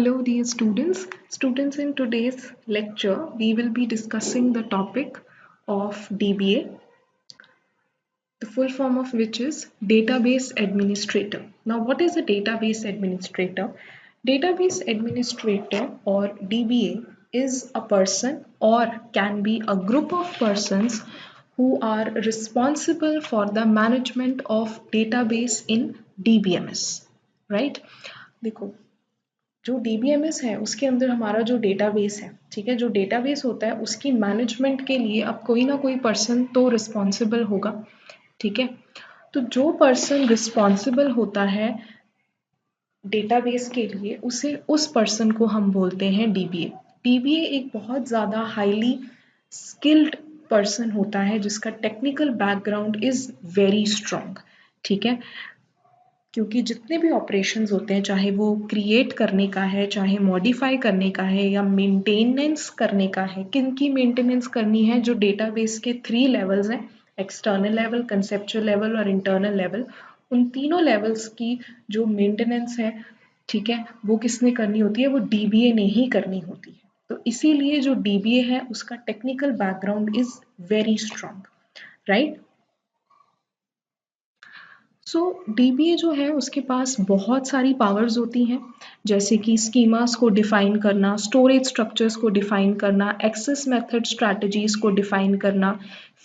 Hello dear students. Students, in today's lecture we will be discussing the topic of DBA, the full form of which is Database Administrator. Now what is a Database Administrator? Database Administrator or DBA is a person or can be a group of persons who are responsible for the management of database in DBMS, right? देखो, जो DBMS है उसके अंदर हमारा जो database है, ठीक है, जो डेटाबेस होता है उसकी मैनेजमेंट के लिए अब कोई ना कोई पर्सन तो रिस्पॉन्सिबल होगा, ठीक है। तो जो पर्सन रिस्पॉन्सिबल होता है डेटाबेस के लिए उस पर्सन को हम बोलते हैं DBA। DBA एक बहुत ज़्यादा हाईली स्किल्ड पर्सन होता है जिसका technical background is very strong, ठीक है। क्योंकि जितने भी ऑपरेशंस होते हैं, चाहे वो क्रिएट करने का है, चाहे मॉडिफाई करने का है या मेंटेनेंस करने का है, किन की मेंटेनेंस करनी है, जो डेटाबेस के 3 लेवल्स हैं, एक्सटर्नल लेवल, कंसेप्चुअल लेवल और इंटरनल लेवल, उन तीनों लेवल्स की जो मेंटेनेंस है, ठीक है, वो किसने करनी होती है? वो DBA ने ही करनी होती है। तो इसीलिए जो DBA है उसका technical background is very strong, right. So DBA जो है उसके पास बहुत सारी पावर्स होती हैं, जैसे कि स्कीमास को डिफाइन करना, स्टोरेज स्ट्रक्चर्स को डिफाइन करना, एक्सेस मेथड स्ट्रैटेजीज को डिफाइन करना,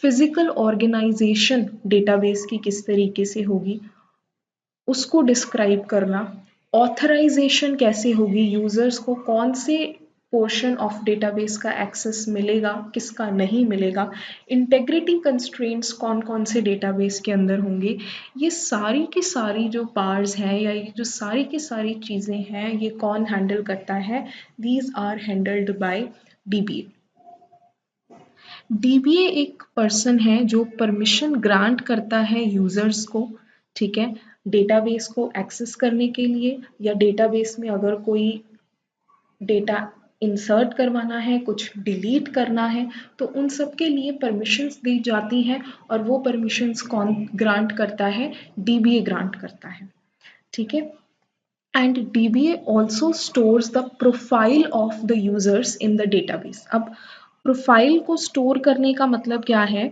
फिजिकल ऑर्गेनाइजेशन डेटाबेस की किस तरीके से होगी उसको डिस्क्राइब करना, ऑथराइजेशन कैसे होगी, यूजर्स को कौन से पोर्शन ऑफ डेटाबेस का एक्सेस मिलेगा, किसका नहीं मिलेगा, इंटेग्रिटी कंस्ट्रेंट्स कौन कौन से डेटाबेस के अंदर होंगे, ये सारी की सारी जो पार्ट्स हैं या ये जो सारी की सारी चीज़ें हैं ये कौन हैंडल करता है? These are handled by DBA। DBA एक पर्सन है जो परमिशन ग्रांट करता है यूजर्स को, ठीक है, डेटाबेस को एक्सेस करने के लिए या डेटाबेस में अगर कोई डेटा इंसर्ट करवाना है, कुछ डिलीट करना है, तो उन सब के लिए परमिशंस दी जाती हैं और वो परमिशंस कौन ग्रांट करता है? DBA ग्रांट करता है, ठीक है। And DBA also stores the profile of the users in the database. अब प्रोफाइल को स्टोर करने का मतलब क्या है?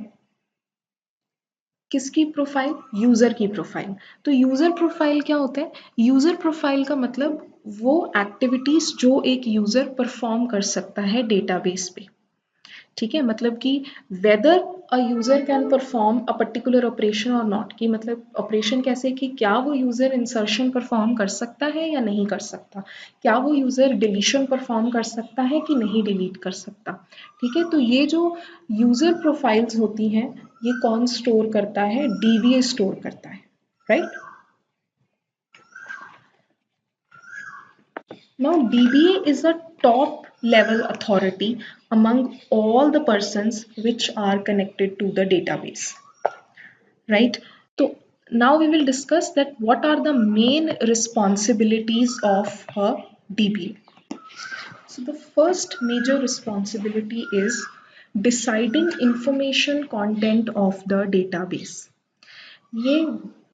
किसकी प्रोफाइल? यूजर की प्रोफाइल। तो यूजर प्रोफाइल क्या होता है? यूजर प्रोफाइल का मतलब वो एक्टिविटीज जो एक यूजर परफॉर्म कर सकता है डेटाबेस पे, ठीक है। मतलब कि weather a user can perform a particular operation और नॉट, कि मतलब ऑपरेशन कैसे कि क्या वो यूजर इंसर्शन परफॉर्म कर सकता है या नहीं कर सकता, क्या वो यूजर डिलीशन परफॉर्म कर सकता है कि नहीं डिलीट कर सकता, ठीक है। तो ये जो यूजर प्रोफाइल्स होती हैं ये कौन स्टोर करता है? DBA स्टोर करता है, right. Now DBA is a top level authority among all the persons which are connected to the database, right? So now we will discuss that what are the main responsibilities of a DBA. So the first major responsibility is deciding information content of the database. ये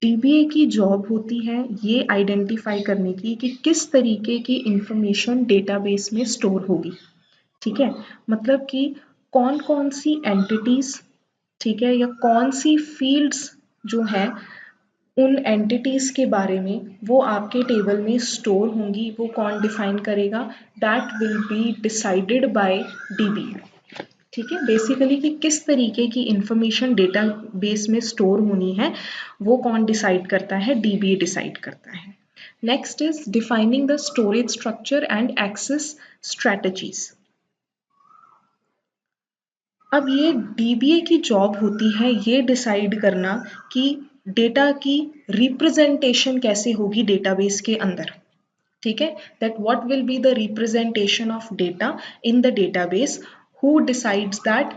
DBA की job होती है ये identify करने की कि किस तरीके की इंफॉर्मेशन डेटाबेस में स्टोर होगी, ठीक है। मतलब कि कौन कौन सी एंटिटीज, ठीक है, या कौन सी फील्ड्स जो हैं उन एंटिटीज के बारे में वो आपके टेबल में स्टोर होंगी, वो कौन डिफाइन करेगा? That will be decided by DBA, ठीक है। बेसिकली कि किस तरीके की इंफॉर्मेशन डेटाबेस में स्टोर होनी है वो कौन डिसाइड करता है? DBA डिसाइड करता है। Next is defining the storage structure and access strategies. अब ये DBA की जॉब होती है ये डिसाइड करना कि डेटा की रिप्रेजेंटेशन कैसे होगी डेटाबेस के अंदर, ठीक है। That what will be the representation of data in the database, who decides that?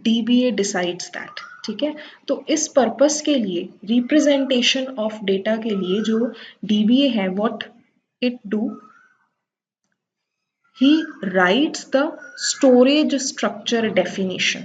DBA decides that, ठीक है। तो इस पर्पस के लिए रिप्रेजेंटेशन ऑफ डेटा के लिए जो DBA है what it do, he writes the storage structure definition,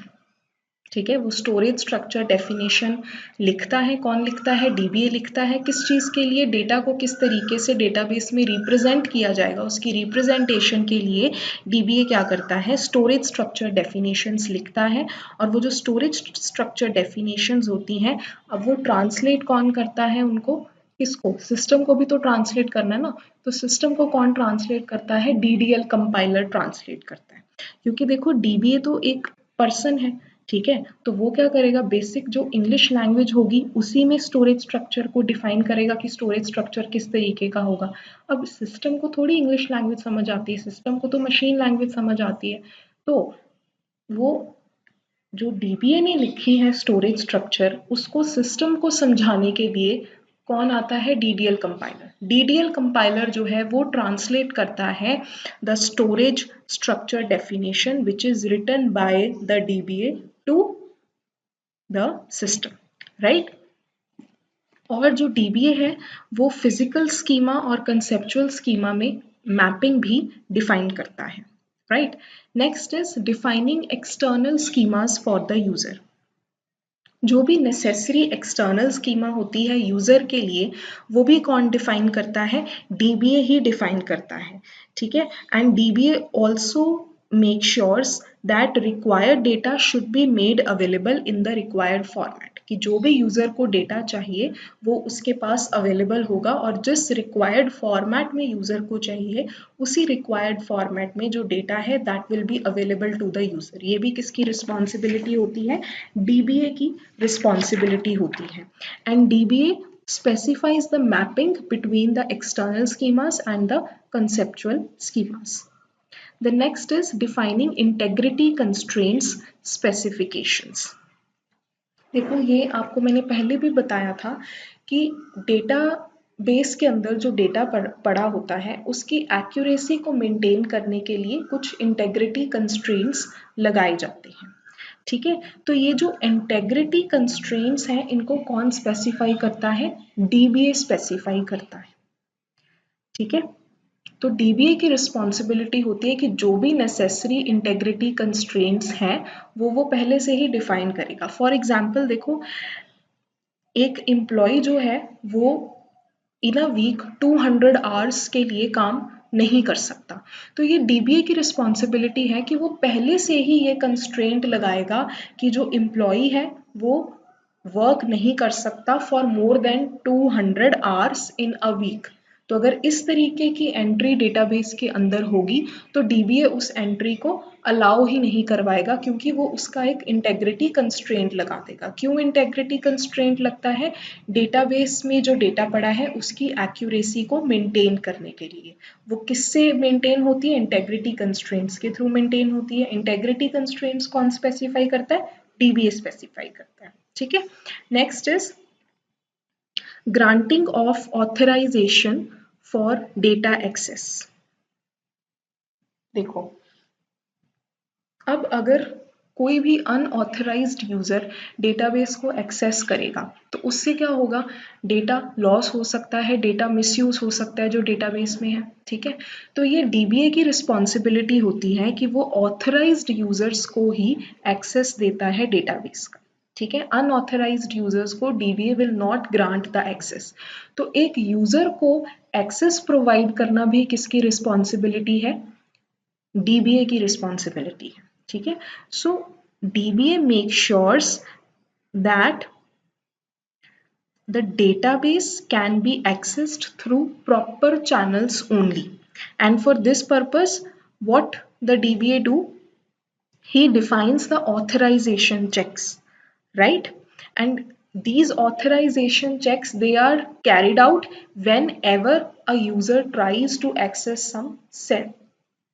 ठीक है, वो स्टोरेज स्ट्रक्चर डेफिनेशन लिखता है। कौन लिखता है? डीबीए लिखता है। किस चीज़ के लिए? डेटा को किस तरीके से डेटाबेस में रिप्रेजेंट किया जाएगा, उसकी रिप्रेजेंटेशन के लिए डीबीए क्या करता है? स्टोरेज स्ट्रक्चर डेफिनेशंस लिखता है। और वो जो स्टोरेज स्ट्रक्चर डेफिनेशंस होती हैं, अब वो ट्रांसलेट कौन करता है उनको? किसको? सिस्टम को भी तो ट्रांसलेट करना है ना। तो सिस्टम को कौन ट्रांसलेट करता है? डीडीएल कंपाइलर ट्रांसलेट करता है। क्योंकि देखो डीबीए तो एक पर्सन है, ठीक है, तो वो क्या करेगा? बेसिक जो इंग्लिश लैंग्वेज होगी उसी में स्टोरेज स्ट्रक्चर को डिफाइन करेगा कि स्टोरेज स्ट्रक्चर किस तरीके का होगा। अब सिस्टम को थोड़ी इंग्लिश लैंग्वेज समझ आती है, सिस्टम को तो मशीन लैंग्वेज समझ आती है। तो वो जो डीबीए ने लिखी है स्टोरेज स्ट्रक्चर, उसको सिस्टम को समझाने के लिए कौन आता है? DDL compiler. डीडीएल कंपाइलर जो है वो ट्रांसलेट करता है the storage structure definition which is written by the DBA to the system, right. और जो डीबीए है वो फिजिकल स्कीमा और कंसेप्चुअल स्कीमा में मैपिंग भी डिफाइन करता है, right. Next is defining external schemas for the user. जो भी नेसेसरी एक्सटर्नल स्कीमा होती है यूजर के लिए, वो भी कौन डिफाइन करता है? डीबीए ही डिफाइन करता है, ठीक है। And DBA also make sures that required data should be made available in the required format, कि जो भी यूजर को डेटा चाहिए वो उसके पास अवेलेबल होगा, और जिस रिक्वायर्ड फॉर्मेट में यूजर को चाहिए उसी रिक्वायर्ड फॉर्मेट में जो डेटा है that will be available to the user. ये भी किसकी रिस्पॉन्सिबिलिटी होती है? डीबीए की रिस्पॉन्सिबिलिटी होती है। And dBA specifies the mapping between the external schemas and the conceptual schemas. The next is defining integrity constraints specifications. देखो ये आपको मैंने पहले भी बताया था कि डेटा बेस के अंदर जो डेटा पड़ा होता है उसकी एक्यूरेसी को मेंटेन करने के लिए कुछ इंटेग्रिटी कंस्ट्रेंट्स लगाए जाते हैं, ठीक है। तो ये जो इंटेग्रिटी कंस्ट्रेंट्स हैं इनको कौन स्पेसिफाई करता है? डीबीए स्पेसिफाई करता है, ठीक है। तो डीबीए की रिस्पॉन्सिबिलिटी होती है कि जो भी नेसेसरी इंटेग्रिटी कंस्ट्रेंट्स हैं वो पहले से ही डिफाइन करेगा। फॉर एग्जांपल देखो, एक एम्प्लॉय जो है वो इन अ वीक 200 आवर्स के लिए काम नहीं कर सकता। तो ये डीबीए की रिस्पॉन्सिबिलिटी है कि वो पहले से ही ये कंस्ट्रेंट लगाएगा कि जो एम्प्लॉय है वो वर्क नहीं कर सकता for more than 200 hours in a week. तो अगर इस तरीके की एंट्री डेटाबेस के अंदर होगी तो डीबीए उस एंट्री को अलाउ ही नहीं करवाएगा, क्योंकि वो उसका एक इंटेग्रिटी कंस्ट्रेंट लगा देगा। क्यों इंटेग्रिटी कंस्ट्रेंट लगता है? डेटाबेस में जो डेटा पड़ा है उसकी एक्यूरेसी को मेंटेन करने के लिए। वो किससे मेंटेन होती है? इंटेग्रिटी कंस्ट्रेंट्स के थ्रू मेंटेन होती है। इंटेग्रिटी कंस्ट्रेंट्स कौन स्पेसिफाई करता है? डीबीए स्पेसिफाई करता है, ठीक है। Next is granting of authorization for data access. देखो, अब अगर कोई भी अनऑथराइज्ड यूजर डेटाबेस को एक्सेस करेगा तो उससे क्या होगा? डेटा लॉस हो सकता है, डेटा मिसयूज हो सकता है जो डेटाबेस में है, ठीक है। तो ये डीबीए की रिस्पॉन्सिबिलिटी होती है कि वो ऑथराइज्ड यूजर्स को ही एक्सेस देता है डेटाबेस का, ठीक है। अनऑथराइज्ड यूजर्स को DBA will not grant the access. तो एक यूजर को एक्सेस प्रोवाइड करना भी किसकी रिस्पॉन्सिबिलिटी है? डीबीए की रिस्पॉन्सिबिलिटी है, ठीक है। So DBA make sures that the database can be accessed through proper channels only, and for this purpose what the DBA do? He defines the authorization checks, right? And these authorization checks, they are carried out whenever a user tries to access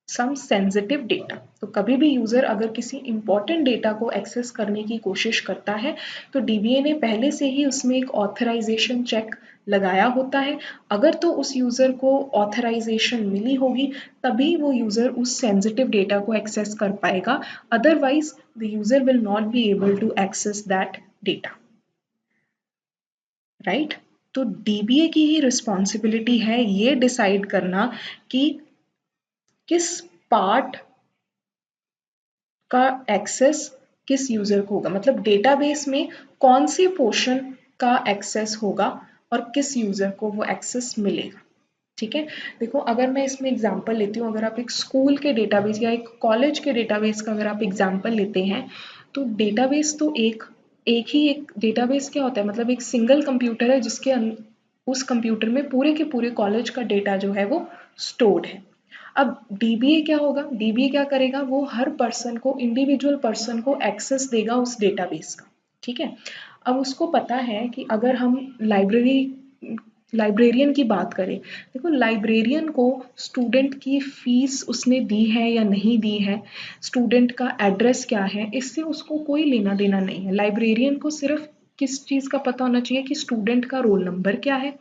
some sensitive data। तो कभी भी user अगर किसी important data को access करने की कोशिश करता है तो डीबीए ने पहले से ही उसमें एक ऑथराइजेशन चेक लगाया होता है। अगर तो उस यूजर को ऑथराइजेशन मिली होगी तभी वो यूजर उस सेंसिटिव डेटा को एक्सेस कर पाएगा, otherwise the user will not be able to access that data, right. तो डीबीए की ही रिस्पॉन्सिबिलिटी है ये डिसाइड करना कि किस पार्ट का एक्सेस किस यूजर को होगा, मतलब डेटाबेस में कौन से पोर्शन का एक्सेस होगा और किस यूजर को वो एक्सेस मिलेगा। ठीक है, देखो अगर मैं इसमें एग्जांपल लेती हूँ, अगर आप एक स्कूल के डेटाबेस या एक कॉलेज के डेटाबेस का अगर आप एग्जांपल लेते हैं, तो डेटाबेस तो एक डेटाबेस क्या होता है, मतलब एक सिंगल कंप्यूटर है जिसके उस कंप्यूटर में पूरे के पूरे कॉलेज का डेटा जो है वो स्टोर्ड है। अब डीबीए क्या होगा, डीबीए क्या करेगा, वो हर पर्सन को, इंडिविजुअल पर्सन को एक्सेस देगा उस डेटाबेस का। ठीक है, अब उसको पता है कि अगर हम लाइब्रेरियन की बात करें, देखो लाइब्रेरियन को स्टूडेंट की फीस उसने दी है या नहीं दी है, स्टूडेंट का एड्रेस क्या है, इससे उसको कोई लेना देना नहीं है। लाइब्रेरियन को सिर्फ किस चीज़ का पता होना चाहिए कि स्टूडेंट का रोल नंबर क्या है,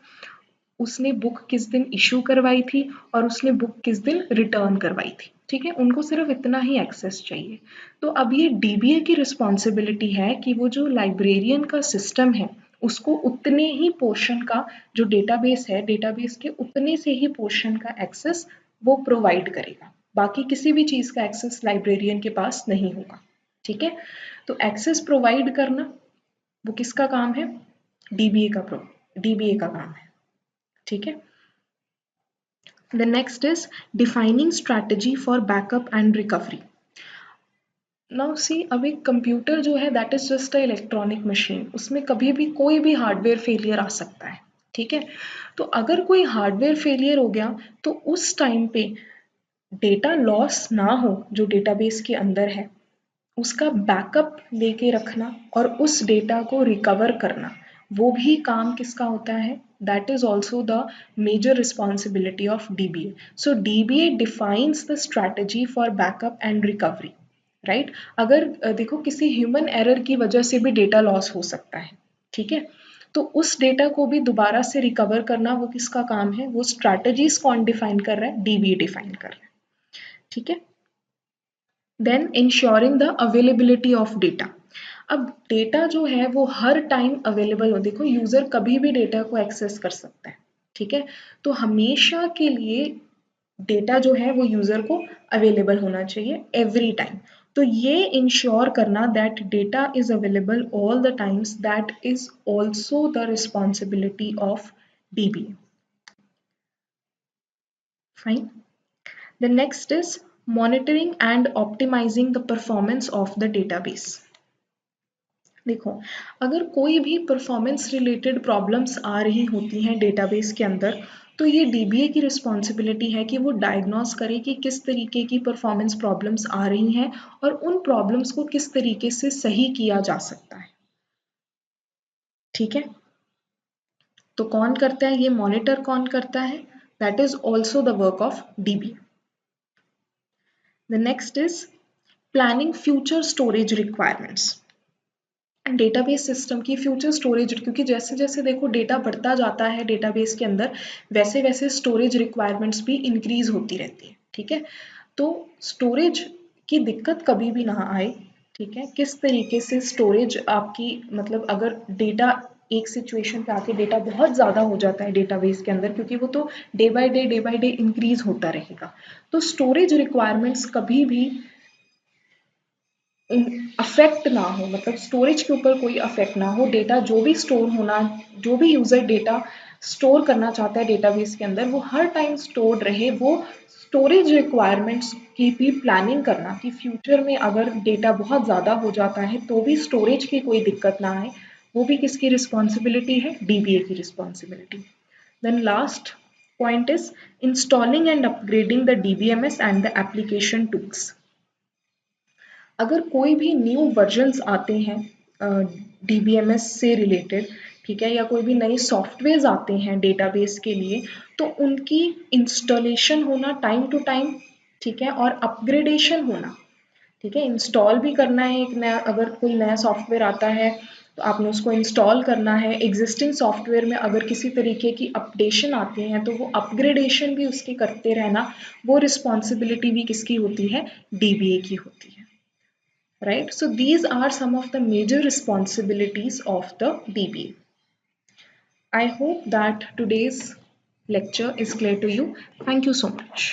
उसने बुक किस दिन इशू करवाई थी और उसने बुक किस दिन रिटर्न करवाई थी। ठीक है, उनको सिर्फ इतना ही एक्सेस चाहिए। तो अब ये डीबीए की रिस्पॉन्सिबिलिटी है कि वो जो लाइब्रेरियन का सिस्टम है उसको उतने ही पोर्शन का, जो डेटाबेस है डेटाबेस के उतने से ही पोर्शन का एक्सेस वो प्रोवाइड करेगा, बाकी किसी भी चीज़ का एक्सेस लाइब्रेरियन के पास नहीं होगा। ठीक है, तो एक्सेस प्रोवाइड करना वो किसका काम है, डीबीए का काम है। ठीक है, the next is defining strategy for backup and recovery. Now see, अब एक कंप्यूटर जो है that is just a electronic machine, उसमें कभी भी कोई भी हार्डवेयर फेलियर आ सकता है। ठीक है, तो अगर कोई हार्डवेयर फेलियर हो गया तो उस टाइम पे डेटा लॉस ना हो जो डेटाबेस के अंदर है, उसका बैकअप लेके रखना और उस डेटा को रिकवर करना, वो भी काम किसका होता है, that is also the major responsibility of DBA. So DBA defines the strategy for backup and recovery. Right, अगर देखो किसी ह्यूमन एरर की वजह से भी डेटा लॉस हो सकता है। ठीक है, तो उस डेटा को भी दोबारा से रिकवर करना वो किसका काम है, वो स्ट्रैटेजीज कौन डिफाइन कर रहा है, डीबीए डिफाइन कर रहा है। ठीक है, then ensuring the availability of data. अब डेटा जो है वो हर टाइम अवेलेबल हो, देखो यूजर कभी भी डेटा को एक्सेस कर सकता है। ठीक है, तो हमेशा के लिए डेटा जो है वो यूजर को अवेलेबल होना चाहिए एवरी टाइम। तो ये इंश्योर करना that data is available all the times, that is also the responsibility of dBA. Fine, the next is monitoring and optimizing the performance of the database. देखो अगर कोई भी परफॉर्मेंस रिलेटेड प्रॉब्लम्स आ रही होती हैं डेटाबेस के अंदर, तो ये डीबीए की रिस्पॉन्सिबिलिटी है कि वो डायग्नोस करे कि किस तरीके की परफॉर्मेंस प्रॉब्लम्स आ रही हैं और उन प्रॉब्लम्स को किस तरीके से सही किया जा सकता है। ठीक है, तो कौन करता है ये मॉनिटर, कौन करता है, that is also the work of dBA. The next is planning future storage requirements. Database system की फ्यूचर स्टोरेज, क्योंकि जैसे जैसे देखो डेटा बढ़ता जाता है डेटाबेस के अंदर, वैसे वैसे स्टोरेज रिक्वायरमेंट्स भी इंक्रीज होती रहती है। ठीक है, तो स्टोरेज की दिक्कत कभी भी ना आए। ठीक है, किस तरीके से स्टोरेज आपकी, मतलब अगर डेटा एक सिचुएशन पे आके डेटा बहुत ज़्यादा हो जाता है डेटाबेस के अंदर, क्योंकि वो तो डे बाय डे इंक्रीज होता रहेगा, तो स्टोरेज रिक्वायरमेंट्स कभी भी अफेक्ट ना हो, मतलब स्टोरेज के ऊपर कोई अफेक्ट ना हो। डेटा जो भी स्टोर होना, जो भी यूजर डेटा स्टोर करना चाहता है डेटाबेस के अंदर, वो हर टाइम स्टोर्ड रहे। वो स्टोरेज रिक्वायरमेंट्स की भी प्लानिंग करना कि फ्यूचर में अगर डेटा बहुत ज़्यादा हो जाता है तो भी स्टोरेज की कोई दिक्कत ना आए, वो भी किसकी रिस्पॉन्सिबिलिटी है, डीबीए की responsibility. Then last point is installing and upgrading the DBMS and the application tools. अगर कोई भी न्यू वर्जन्स आते हैं डीबीएमएस से रिलेटेड, ठीक है, या कोई भी नए सॉफ्टवेयर आते हैं डेटाबेस के लिए, तो उनकी इंस्टॉलेशन होना टाइम टू टाइम, ठीक है, और अपग्रेडेशन होना, ठीक है, इंस्टॉल भी करना है एक नया, अगर कोई नया सॉफ्टवेयर आता है तो आपने उसको इंस्टॉल करना है। एग्जिस्टिंग सॉफ्टवेयर में अगर किसी तरीके की अपडेशन आती हैं तो वो अपग्रेडेशन भी उसकी करते रहना, वो रिस्पॉन्सिबिलिटी भी किसकी होती है, डीबीए की होती है। Right, so these are some of the major responsibilities of the DBA. I hope that today's lecture is clear to you. Thank you so much.